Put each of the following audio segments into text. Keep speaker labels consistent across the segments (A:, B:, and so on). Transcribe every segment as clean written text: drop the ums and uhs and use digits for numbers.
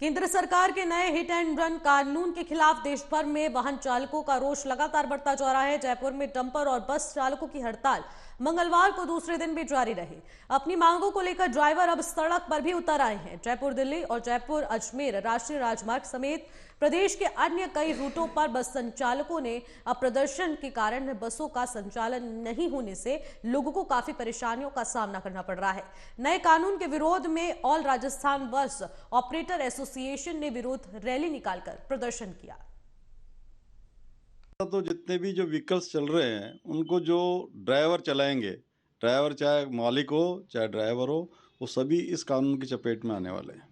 A: केंद्र सरकार के नए हिट एंड रन कानून के खिलाफ देश भर में वाहन चालकों का रोष लगातार बढ़ता जा रहा है। जयपुर में डंपर और बस चालकों की हड़ताल मंगलवार को दूसरे दिन भी जारी रही। अपनी मांगों को लेकर ड्राइवर अब सड़क पर भी उतर आए हैं। जयपुर दिल्ली और जयपुर अजमेर राष्ट्रीय राजमार्ग समेत प्रदेश के अन्य कई रूटों पर बस संचालकों ने अब प्रदर्शन के कारण बसों का संचालन नहीं होने से लोगों को काफी परेशानियों का सामना करना पड़ रहा है। नए कानून के विरोध में all Rajasthan bus operator association ने विरोध रैली निकालकर प्रदर्शन किया।
B: तो जितने भी जो व्हीकल्स चल रहे हैं उनको जो ड्राइवर चलाएंगे, ड्राइवर चाहे मालिक हो चाहे ड्राइवर हो, वो सभी इस कानून की चपेट में आने वाले हैं।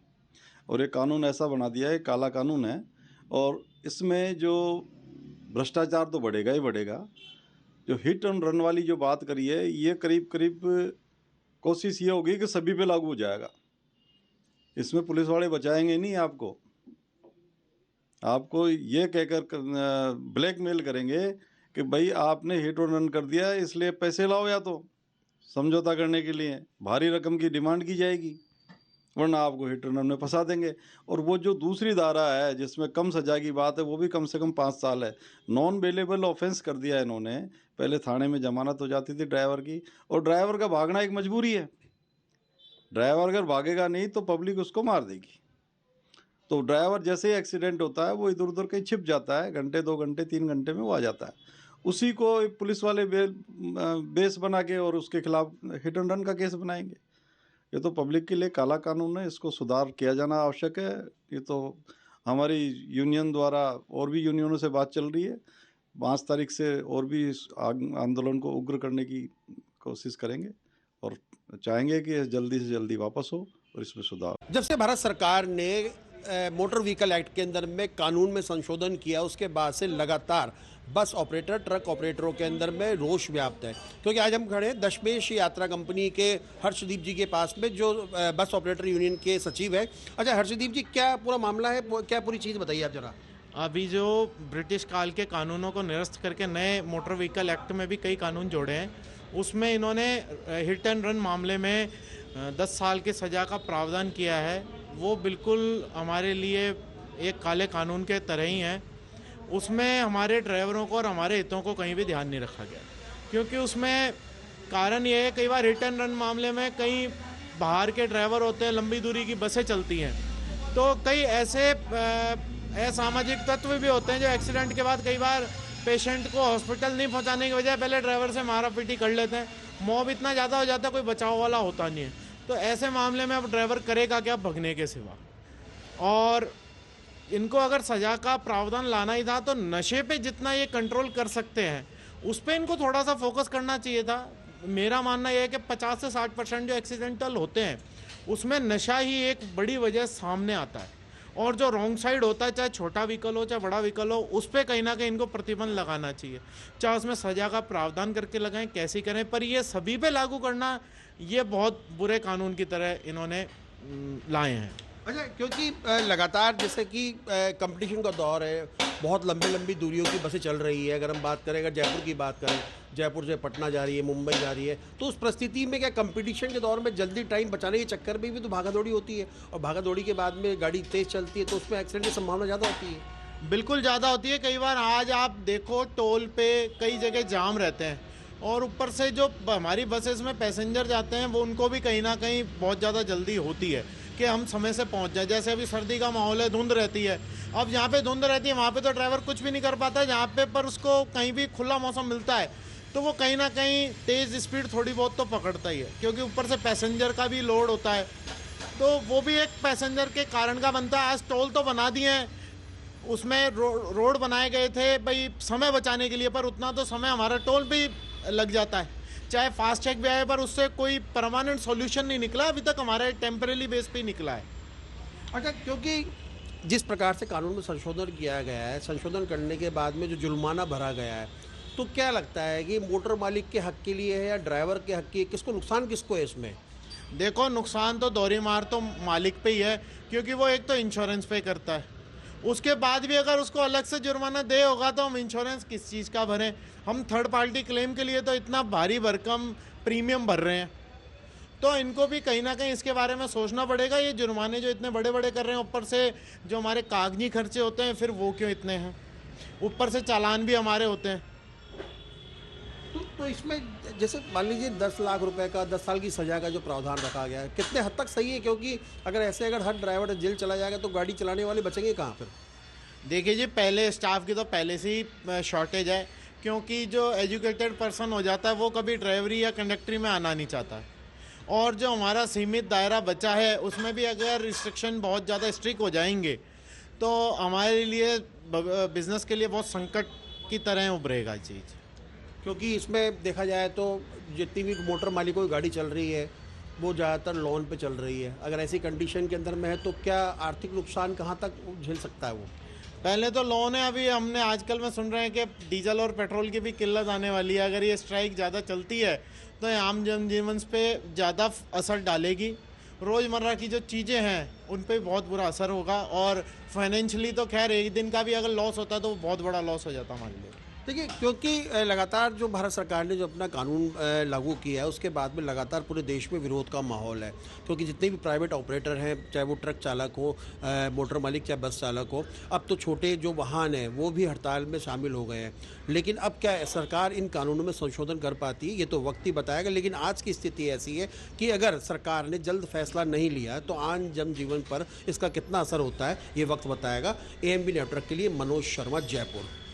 B: और ये कानून ऐसा बना दिया है, काला कानून है, और इसमें जो भ्रष्टाचार तो बढ़ेगा ही बढ़ेगा। जो हिट एंड रन वाली जो बात करी है, ये करीब करीब कोशिश ये होगी कि सभी पे लागू हो जाएगा। इसमें पुलिस वाले बचाएंगे नहीं आपको ये कहकर ब्लैकमेल करेंगे कि भाई आपने हिट और रन कर दिया इसलिए पैसे लाओ, या तो समझौता करने के लिए भारी रकम की डिमांड की जाएगी, वरना आपको हिट और रन में फंसा देंगे। और वो जो दूसरी धारा है जिसमें कम सजा की बात है, वो भी कम से कम 5 साल है। नॉन बेलेबल ऑफेंस कर दिया है इन्होंने। पहले थाने में जमानत हो जाती थी ड्राइवर की, और ड्राइवर का भागना एक मजबूरी है। ड्राइवर अगर भागेगा नहीं तो पब्लिक उसको मार देगी। तो ड्राइवर जैसे ही एक्सीडेंट होता है वो इधर उधर कहीं छिप जाता है, घंटे 2 घंटे 3 घंटे में वो आ जाता है। उसी को पुलिस वाले बेस बना के और उसके खिलाफ हिट एंड रन का केस बनाएंगे। ये तो पब्लिक के लिए काला कानून है, इसको सुधार किया जाना आवश्यक है। ये तो हमारी यूनियन द्वारा और भी यूनियनों से बात चल रही है। 5 तारीख से और भी इस आंदोलन को उग्र करने की कोशिश करेंगे और चाहेंगे कि जल्दी से जल्दी वापस हो और इसमें सुधार।
C: जब से भारत सरकार ने मोटर व्हीकल एक्ट के अंदर में कानून में संशोधन किया, उसके बाद से लगातार बस ऑपरेटर, ट्रक ऑपरेटरों के अंदर में रोष व्याप्त है। क्योंकि आज हम खड़े हैं दशमेश यात्रा कंपनी के हर्षदीप जी के पास में, जो बस ऑपरेटर यूनियन के सचिव है। अच्छा हर्षदीप जी, क्या पूरा मामला है, क्या पूरी चीज़ बताइए आप जरा।
D: अभी जो ब्रिटिश काल के कानूनों को निरस्त करके नए मोटर व्हीकल एक्ट में भी कई कानून जोड़े हैं, उसमें इन्होंने हिट एंड रन मामले में 10 साल की सज़ा का प्रावधान किया है। वो बिल्कुल हमारे लिए एक काले कानून के तरह ही हैं। उसमें हमारे ड्राइवरों को और हमारे हितों को कहीं भी ध्यान नहीं रखा गया, क्योंकि उसमें कारण ये है, कई बार हिट एंड रन मामले में कई बाहर के ड्राइवर होते हैं, लंबी दूरी की बसें चलती हैं, तो कई ऐसे असामाजिक तत्व भी होते हैं जो एक्सीडेंट के बाद कई बार पेशेंट को हॉस्पिटल नहीं पहुंचाने की बजाय पहले ड्राइवर से मारा पीटी कर लेते हैं। मॉब इतना ज़्यादा हो जाता है, कोई बचाव वाला होता नहीं है। तो ऐसे मामले में अब ड्राइवर करेगा क्या भगने के सिवा। और इनको अगर सज़ा का प्रावधान लाना ही था तो नशे पे जितना ये कंट्रोल कर सकते हैं उस पर इनको थोड़ा सा फोकस करना चाहिए था। मेरा मानना यह है कि 50 से 60% जो एक्सीडेंटल होते हैं उसमें नशा ही एक बड़ी वजह सामने आता है, और जो रॉन्ग साइड होता है, चाहे छोटा व्हीकल हो चाहे बड़ा व्हीकल हो, उस पर कहीं ना कहीं इनको प्रतिबंध लगाना चाहिए। चाहे उसमें सज़ा का प्रावधान करके लगाएं, कैसी करें, पर ये सभी पे लागू करना ये बहुत बुरे कानून की तरह इन्होंने लाए हैं।
C: अच्छा, क्योंकि लगातार जैसे कि कंपटीशन का दौर है, बहुत लंबी दूरियों की बसें चल रही है। अगर हम बात करें, अगर जयपुर की बात करें, जयपुर से पटना जा रही है, मुंबई जा रही है, तो उस परिस्थिति में क्या कंपटीशन के दौर में जल्दी टाइम बचाने के चक्कर में भी तो भागा दौड़ी होती है, और भागा दौड़ी के बाद में गाड़ी तेज़ चलती है तो उसमें एक्सीडेंट की संभावना ज़्यादा होती है।
D: बिल्कुल ज़्यादा होती है। कई बार आज आप देखो टोल पे कई जगह जाम रहते हैं, और ऊपर से जो हमारी बसेस में पैसेंजर जाते हैं वो उनको भी कहीं ना कहीं बहुत ज़्यादा जल्दी होती है कि हम समय से पहुंच जाए। जैसे अभी सर्दी का माहौल है, धुंध रहती है। अब जहाँ पे धुंध रहती है वहाँ पे तो ड्राइवर कुछ भी नहीं कर पाता है, जहाँ पे पर उसको कहीं भी खुला मौसम मिलता है तो वो कहीं ना कहीं तेज़ स्पीड थोड़ी बहुत तो पकड़ता ही है, क्योंकि ऊपर से पैसेंजर का भी लोड होता है, तो वो भी एक पैसेंजर के कारण का बनता है। आज टोल तो बना दिए हैं, उसमें रोड बनाए गए थे भाई समय बचाने के लिए, पर उतना तो समय हमारा टोल भी लग जाता है। चाहे फास्ट टैग भी आए, पर उससे कोई परमानेंट सॉल्यूशन नहीं निकला अभी तक, हमारे टेम्परेरी बेस पे निकला है।
C: अच्छा, क्योंकि जिस प्रकार से कानून में संशोधन किया गया है, संशोधन करने के बाद में जो जुर्माना भरा गया है, तो क्या लगता है कि मोटर मालिक के हक के लिए है या ड्राइवर के हक के, किसको नुकसान किसको है इसमें?
D: देखो, नुकसान तो दोहरी मार तो मालिक पे ही है, क्योंकि वो एक तो इंश्योरेंस पे करता है, उसके बाद भी अगर उसको अलग से जुर्माना दे होगा तो हम इंश्योरेंस किस चीज़ का भरें। हम थर्ड पार्टी क्लेम के लिए तो इतना भारी भरकम प्रीमियम भर रहे हैं, तो इनको भी कहीं ना कहीं इसके बारे में सोचना पड़ेगा। ये जुर्माने जो इतने बड़े बड़े कर रहे हैं, ऊपर से जो हमारे कागजी खर्चे होते हैं फिर वो क्यों इतने हैं, ऊपर से चालान भी हमारे होते हैं।
C: तो इसमें जैसे मान लीजिए 10 लाख रुपए का 10 साल की सजा का जो प्रावधान रखा गया है, कितने हद तक सही है? क्योंकि अगर हर ड्राइवर जेल चला जाएगा तो गाड़ी चलाने वाले बचेंगे कहाँ फिर?
D: देखिए जी, पहले स्टाफ की तो पहले से ही शॉर्टेज है, क्योंकि जो एजुकेटेड पर्सन हो जाता है वो कभी ड्राइवरी या कंडक्टरी में आना नहीं चाहता। और जो हमारा सीमित दायरा बचा है उसमें भी अगर रिस्ट्रिक्शन बहुत ज़्यादा स्ट्रिक्ट हो जाएंगे तो हमारे लिए बिजनेस के लिए बहुत संकट की तरह उभरेगा चीज़।
C: क्योंकि इसमें देखा जाए तो जितनी भी मोटर मालिकों की गाड़ी चल रही है वो ज़्यादातर लोन पे चल रही है। अगर ऐसी कंडीशन के अंदर में है तो क्या आर्थिक नुकसान कहाँ तक झेल सकता है वो?
D: पहले तो लोन है, अभी हमने आजकल में सुन रहे हैं कि डीजल और पेट्रोल की भी किल्लत आने वाली है। अगर ये स्ट्राइक ज़्यादा चलती है तो ये आम जनजीवन पे ज़्यादा असर डालेगी। रोज़मर्रा की जो चीज़ें हैं उन पे बहुत बुरा असर होगा, और फाइनेंशियली तो खैर एक दिन का भी अगर लॉस होता है तो वो बहुत बड़ा लॉस हो जाता हमारे लिए।
C: देखिए, क्योंकि लगातार जो भारत सरकार ने जो अपना कानून लागू किया है उसके बाद में लगातार पूरे देश में विरोध का माहौल है। क्योंकि जितने भी प्राइवेट ऑपरेटर हैं, चाहे वो ट्रक चालक हो, मोटर मालिक, चाहे बस चालक हो, अब तो छोटे जो वाहन हैं वो भी हड़ताल में शामिल हो गए हैं। लेकिन अब क्या सरकार इन कानूनों में संशोधन कर पाती है, ये तो वक्त ही बताएगा। लेकिन आज की स्थिति ऐसी है कि अगर सरकार ने जल्द फैसला नहीं लिया तो आम जनजीवन पर इसका कितना असर होता है ये वक्त बताएगा। AMB नेटवर्क के लिए मनोज शर्मा, जयपुर।